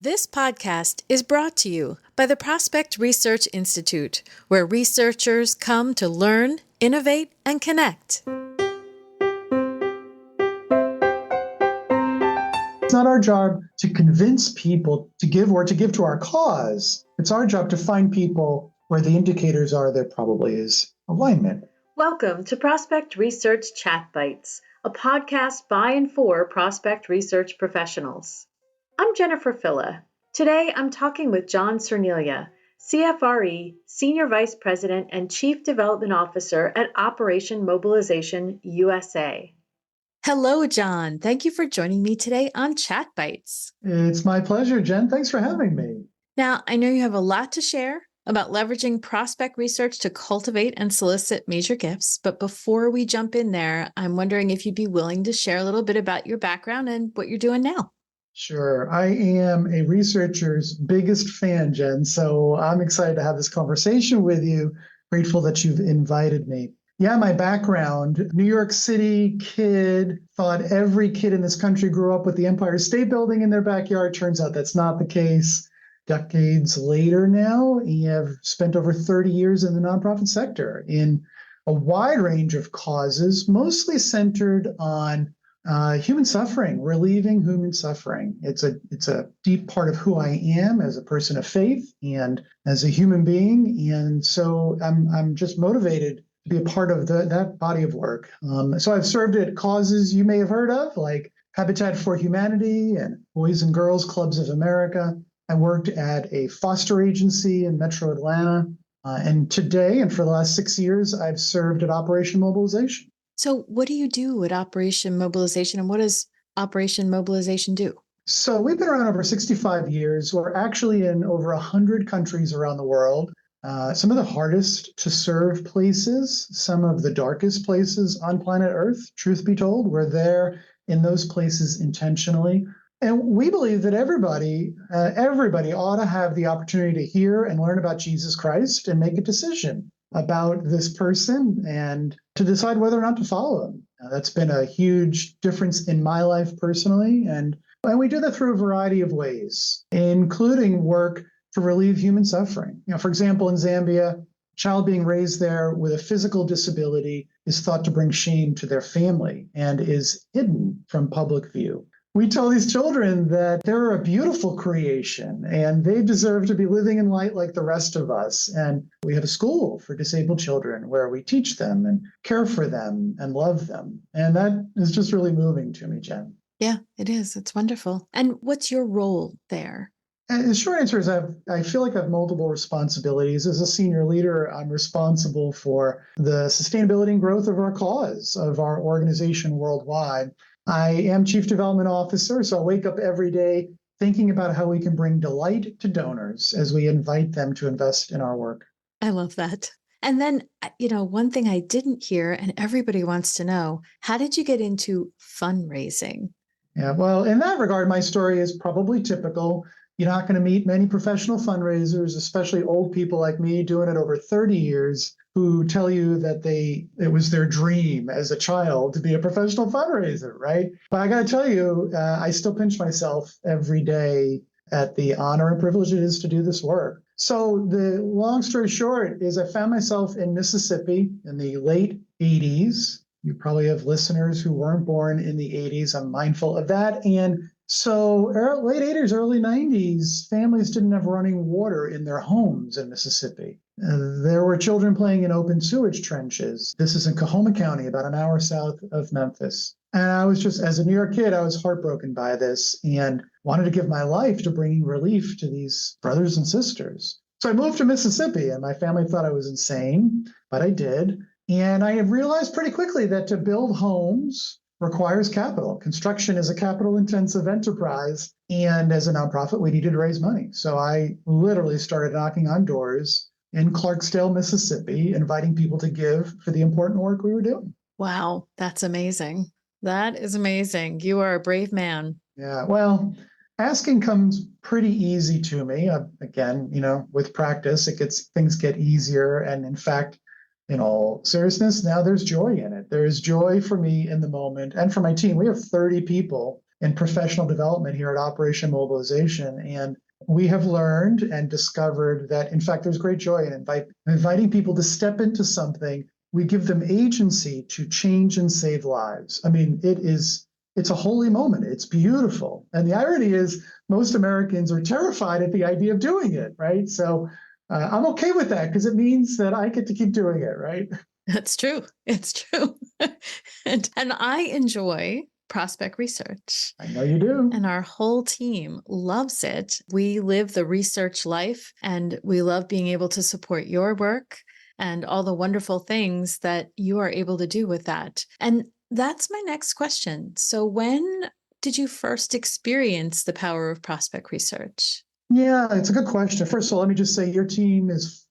This podcast is brought to you by the Prospect Research Institute, where researchers come to learn, innovate, and connect. It's not our job to convince people to give or to give to our cause. It's our job to find people where the indicators are there probably is alignment. Welcome to Prospect Research Chat Bites, a podcast by and for prospect research professionals. I'm Jennifer Filla. Today, I'm talking with John Cerniglia, CFRE, Senior Vice President and Chief Development Officer at Operation Mobilization USA. Hello, John. Thank you for joining me today on Chat Bites. It's my pleasure, Jen. Thanks for having me. Now, I know you have a lot to share about leveraging prospect research to cultivate and solicit major gifts. But before we jump in there, I'm wondering if you'd be willing to share a little bit about your background and what you're doing now. Sure. I am a researcher's biggest fan, Jen, so I'm excited to have this conversation with you. Grateful that you've invited me. Yeah, my background, New York City kid, thought every kid in this country grew up with the Empire State Building in their backyard. Turns out that's not the case. Decades later now, I have spent over 30 years in the nonprofit sector in a wide range of causes, mostly centered on human suffering, relieving human suffering. It's a deep part of who I am as a person of faith and as a human being, and so I'm just motivated to be a part of that body of work. So I've served at causes you may have heard of, like Habitat for Humanity and Boys and Girls Clubs of America. I worked at a foster agency in Metro Atlanta, and today and for the last 6 years, I've served at Operation Mobilization. So what do you do at Operation Mobilization, and what does Operation Mobilization do? So we've been around over 65 years. We're actually in over 100 countries around the world. Some of the hardest to serve places, some of the darkest places on planet Earth, truth be told. We're there in those places intentionally. And we believe that everybody ought to have the opportunity to hear and learn about Jesus Christ and make a decision about this person and to decide whether or not to follow him. That's been a huge difference in my life personally. And we do that through a variety of ways, including work to relieve human suffering. For example, in Zambia, a child being raised there with a physical disability is thought to bring shame to their family and is hidden from public view. We tell these children that they're a beautiful creation and they deserve to be living in light like the rest of us. And we have a school for disabled children where we teach them and care for them and love them. And that is just really moving to me, Jen. Yeah, it is. It's wonderful. And what's your role there? And the short answer is I feel like I have multiple responsibilities. As a senior leader, I'm responsible for the sustainability and growth of our cause, of our organization worldwide. I am Chief Development Officer, so I wake up every day thinking about how we can bring delight to donors as we invite them to invest in our work. I love that. And then, one thing I didn't hear, and everybody wants to know, how did you get into fundraising? Yeah, well, in that regard, my story is probably typical. You're not going to meet many professional fundraisers, especially old people like me doing it over 30 years, who tell you that it was their dream as a child to be a professional fundraiser, right? But I got to tell you, I still pinch myself every day at the honor and privilege it is to do this work. So the long story short is I found myself in Mississippi in the late 80s. You probably have listeners who weren't born in the 80s. I'm mindful of that. And so late 80s, early 90s, families didn't have running water in their homes in Mississippi. There were children playing in open sewage trenches. This is in Coahoma County, about an hour south of Memphis. And I was just, as a New York kid, I was heartbroken by this and wanted to give my life to bringing relief to these brothers and sisters. So I moved to Mississippi, and my family thought I was insane, but I did. And I realized pretty quickly that to build homes requires capital. Construction is a capital-intensive enterprise, and as a nonprofit, we needed to raise money. So I literally started knocking on doors in Clarksdale, Mississippi, inviting people to give for the important work we were doing. Wow, that's amazing. That is amazing. You are a brave man. Yeah, well, asking comes pretty easy to me. Again, with practice, things get easier. And in fact, in all seriousness, now there's joy in it. There is joy for me in the moment and for my team. We have 30 people in professional development here at Operation Mobilization. And we have learned and discovered that, in fact, there's great joy in inviting people to step into something. We give them agency to change and save lives. I mean, it's a holy moment. It's beautiful. And the irony is most Americans are terrified at the idea of doing it, right? So I'm okay with that because it means that I get to keep doing it, right? That's true. It's true. and I enjoy prospect research. I know you do. And our whole team loves it. We live the research life, and we love being able to support your work and all the wonderful things that you are able to do with that. And that's my next question. So when did you first experience the power of prospect research? Yeah, it's a good question. First of all, let me just say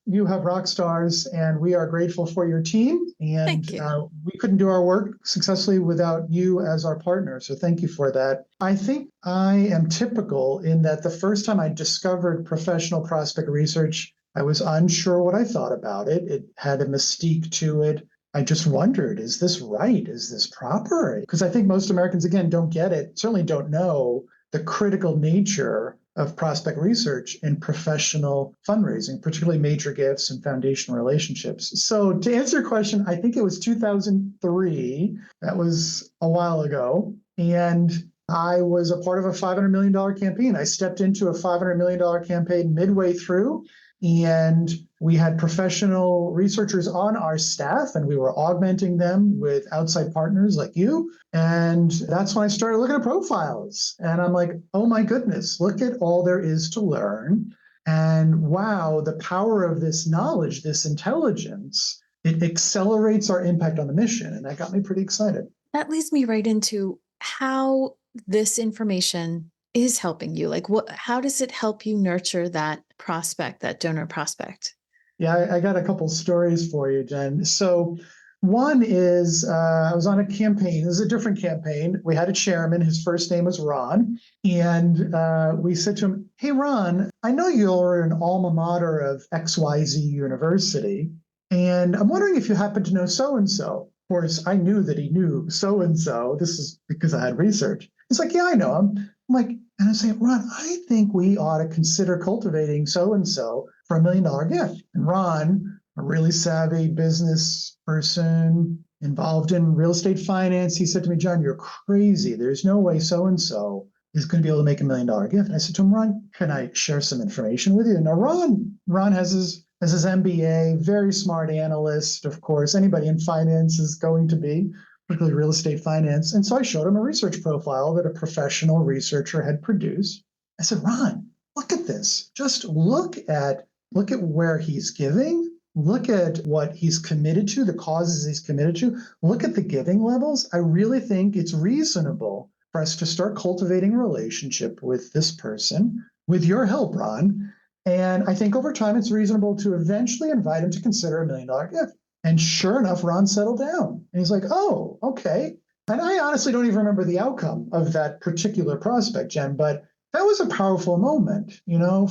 you have rock stars, and we are grateful for your team. And Thank you. we couldn't do our work successfully without you as our partner. So thank you for that. I think I am typical in that the first time I discovered professional prospect research, I was unsure what I thought about it. It had a mystique to it. I just wondered, is this right? Is this proper? Because I think most Americans, again, don't get it, certainly don't know the critical nature of prospect research in professional fundraising, particularly major gifts and foundation relationships. So to answer your question, I think it was 2003. That was a while ago. And I was a part of a $500 million campaign. I stepped into a $500 million campaign midway through, and we had professional researchers on our staff, and we were augmenting them with outside partners like you. And that's when I started looking at profiles. And I'm like, oh my goodness, look at all there is to learn. And wow, the power of this knowledge, this intelligence, it accelerates our impact on the mission. And that got me pretty excited. That leads me right into how this information is helping you. Like, how does it help you nurture that prospect, that donor prospect? Yeah, I got a couple stories for you, Jen. So one is I was on a campaign. This is a different campaign. We had a chairman. His first name was Ron. And we said to him, hey, Ron, I know you're an alma mater of XYZ University, and I'm wondering if you happen to know so-and-so. Of course, I knew that he knew so-and-so. This is because I had research. He's like, yeah, I know him. I'm like, and I say, Ron, I think we ought to consider cultivating so-and-so for $1 million gift. And Ron, a really savvy business person involved in real estate finance, he said to me, John, you're crazy. There's no way so-and-so is going to be able to make $1 million gift. And I said to him, Ron, can I share some information with you? Now, Ron has his MBA, very smart analyst, of course. Anybody in finance is going to be, particularly real estate finance. And so I showed him a research profile that a professional researcher had produced. I said, Ron, look at this. Just look at where he's giving. Look at what he's committed to, the causes he's committed to. Look at the giving levels. I really think it's reasonable for us to start cultivating a relationship with this person, with your help, Ron. And I think over time, it's reasonable to eventually invite him to consider $1 million gift. And sure enough, Ron settled down. And he's like, oh, okay. And I honestly don't even remember the outcome of that particular prospect, Jen, but that was a powerful moment,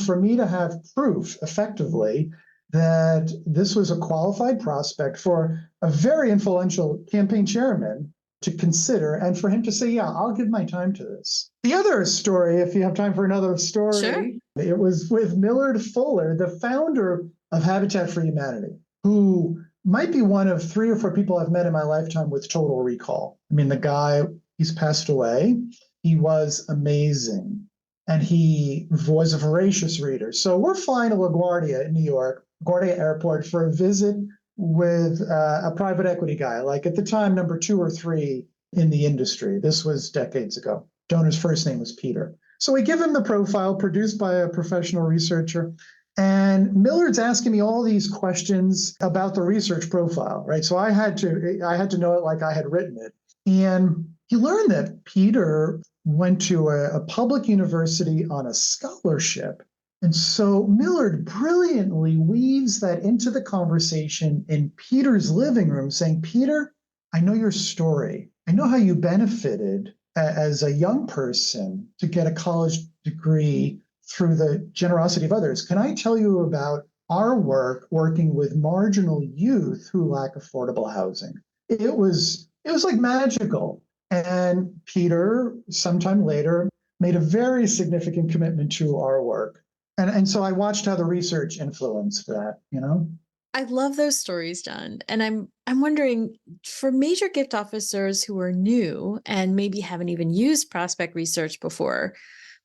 for me to have proof effectively that this was a qualified prospect for a very influential campaign chairman to consider, and for him to say, yeah, I'll give my time to this. The other story, if you have time for another story, Sure. It was with Millard Fuller, the founder of Habitat for Humanity, who might be one of 3 or 4 people I've met in my lifetime with total recall. I mean, the guy, he's passed away. He was amazing. And he was a voracious reader. So we're flying to LaGuardia in New York, LaGuardia Airport, for a visit with a private equity guy, like at the time, number 2 or 3 in the industry. This was decades ago. Donor's first name was Peter. So we give him the profile produced by a professional researcher. And Millard's asking me all these questions about the research profile, right? So I had to know it like I had written it. And he learned that Peter went to a public university on a scholarship. And so Millard brilliantly weaves that into the conversation in Peter's living room, saying, Peter, I know your story. I know how you benefited as a young person to get a college degree through the generosity of others. Can I tell you about our work working with marginal youth who lack affordable housing? It was like magical. And Peter, sometime later, made a very significant commitment to our work. And so I watched how the research influenced that. I love those stories, John. And I'm wondering, for major gift officers who are new and maybe haven't even used prospect research before,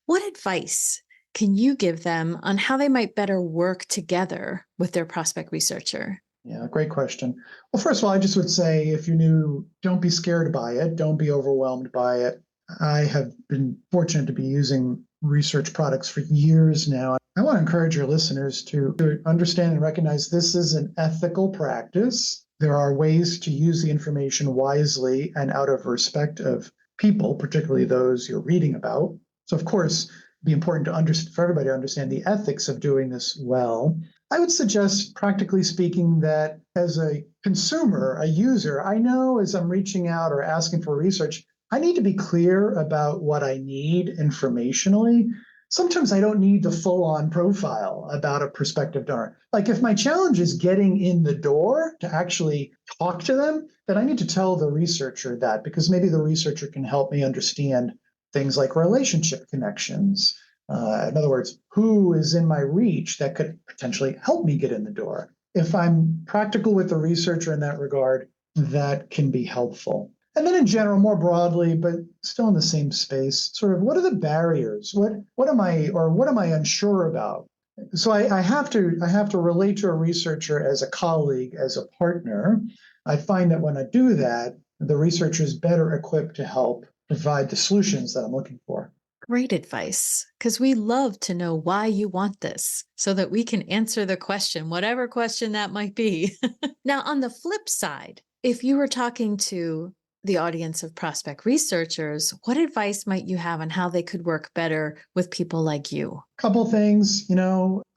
what advice can you give them on how they might better work together with their prospect researcher? Yeah, great question. Well, first of all, I just would say if you're new, don't be scared by it. Don't be overwhelmed by it. I have been fortunate to be using research products for years now. I want to encourage your listeners to understand and recognize this is an ethical practice. There are ways to use the information wisely and out of respect of people, particularly those you're reading about. So, of course, it'd be important for everybody to understand the ethics of doing this well. I would suggest, practically speaking, that as a consumer, a user, I know as I'm reaching out or asking for research, I need to be clear about what I need informationally. Sometimes I don't need the full on profile about a prospective donor. Like if my challenge is getting in the door to actually talk to them, then I need to tell the researcher that because maybe the researcher can help me understand things like relationship connections. In other words, who is in my reach that could potentially help me get in the door? If I'm practical with the researcher in that regard, that can be helpful. And then in general, more broadly, but still in the same space, sort of what are the barriers? What am I unsure about? So I have to relate to a researcher as a colleague, as a partner. I find that when I do that, the researcher is better equipped to help provide the solutions that I'm looking for. Great advice, because we love to know why you want this so that we can answer the question, whatever question that might be. Now, on the flip side, if you were talking to the audience of prospect researchers, what advice might you have on how they could work better with people like you? Couple things,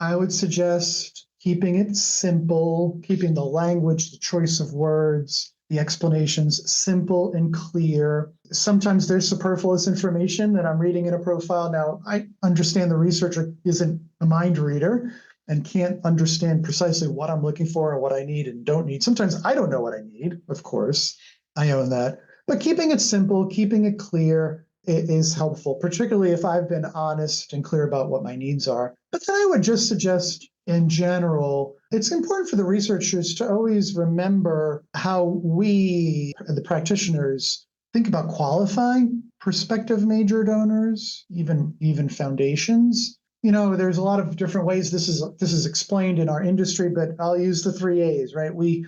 I would suggest keeping it simple, keeping the language, the choice of words, the explanations simple and clear. Sometimes there's superfluous information that I'm reading in a profile. Now, I understand the researcher isn't a mind reader and can't understand precisely what I'm looking for or what I need and don't need. Sometimes I don't know what I need, of course. I own that. But keeping it simple, keeping it clear is helpful, particularly if I've been honest and clear about what my needs are. But then I would just suggest in general, it's important for the researchers to always remember how we, the practitioners, think about qualifying prospective major donors, even foundations. There's a lot of different ways this is explained in our industry, but I'll use the 3 A's, right? We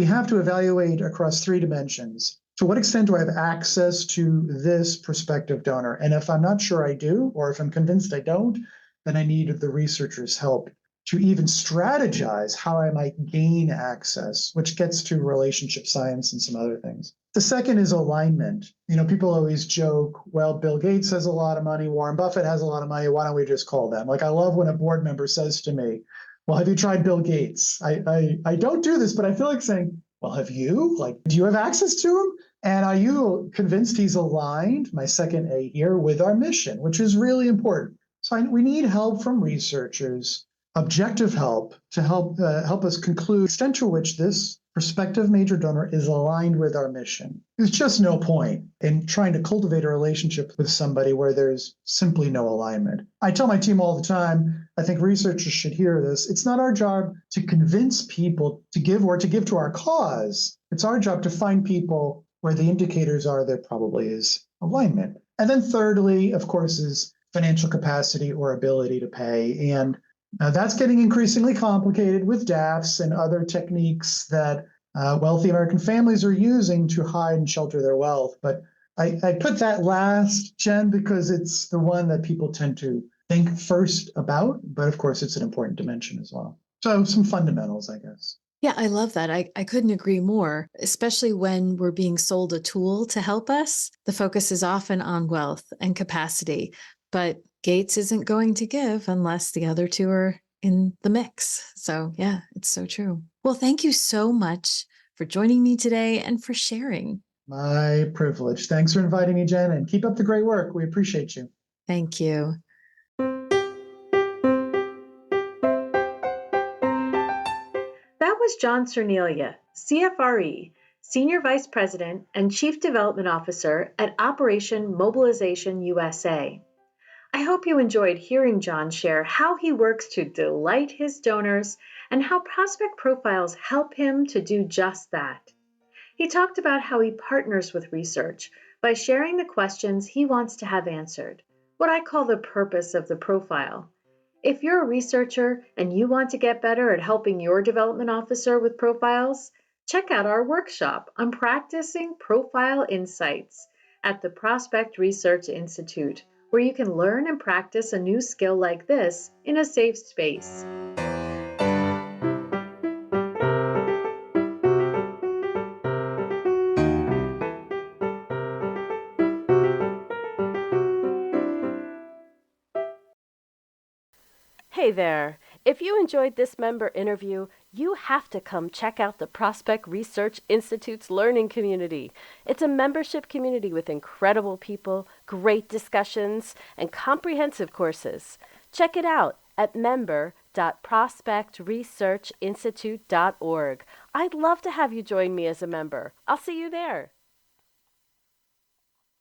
have to evaluate across 3 dimensions. To what extent do I have access to this prospective donor? And if I'm not sure I do, or if I'm convinced I don't, then I need the researcher's help to even strategize how I might gain access, which gets to relationship science and some other things. The second is alignment. People always joke, well, Bill Gates has a lot of money, Warren Buffett has a lot of money, why don't we just call them? Like I love when a board member says to me, well, have you tried Bill Gates? I don't do this, but I feel like saying, well, have you? Like, do you have access to him? And are you convinced he's aligned, my second A here, with our mission, which is really important. So we need help from researchers, objective help to help us conclude the extent to which this prospective major donor is aligned with our mission. There's just no point in trying to cultivate a relationship with somebody where there's simply no alignment. I tell my team all the time, I think researchers should hear this. It's not our job to convince people to give to our cause. It's our job to find people where the indicators are there probably is alignment. And then thirdly, of course, is financial capacity or ability to pay. And that's getting increasingly complicated with DAFs and other techniques that wealthy American families are using to hide and shelter their wealth. But I put that last, Jen, because it's the one that people tend to think first about. But of course, it's an important dimension as well. So some fundamentals, I guess. Yeah, I love that. I couldn't agree more, especially when we're being sold a tool to help us. The focus is often on wealth and capacity, but Gates isn't going to give unless the other two are in the mix. So yeah, it's so true. Well, thank you so much for joining me today and for sharing. My privilege. Thanks for inviting me, Jen, and keep up the great work. We appreciate you. Thank you. That was John Cerniglia, CFRE, Senior Vice President and Chief Development Officer at Operation Mobilization USA. I hope you enjoyed hearing John share how he works to delight his donors and how prospect profiles help him to do just that. He talked about how he partners with research by sharing the questions he wants to have answered, what I call the purpose of the profile. If you're a researcher and you want to get better at helping your development officer with profiles, check out our workshop on practicing profile insights at the Prospect Research Institute, where you can learn and practice a new skill like this in a safe space. Hey there! If you enjoyed this member interview, you have to come check out the Prospect Research Institute's learning community. It's a membership community with incredible people, great discussions, and comprehensive courses. Check it out at member.prospectresearchinstitute.org. I'd love to have you join me as a member. I'll see you there.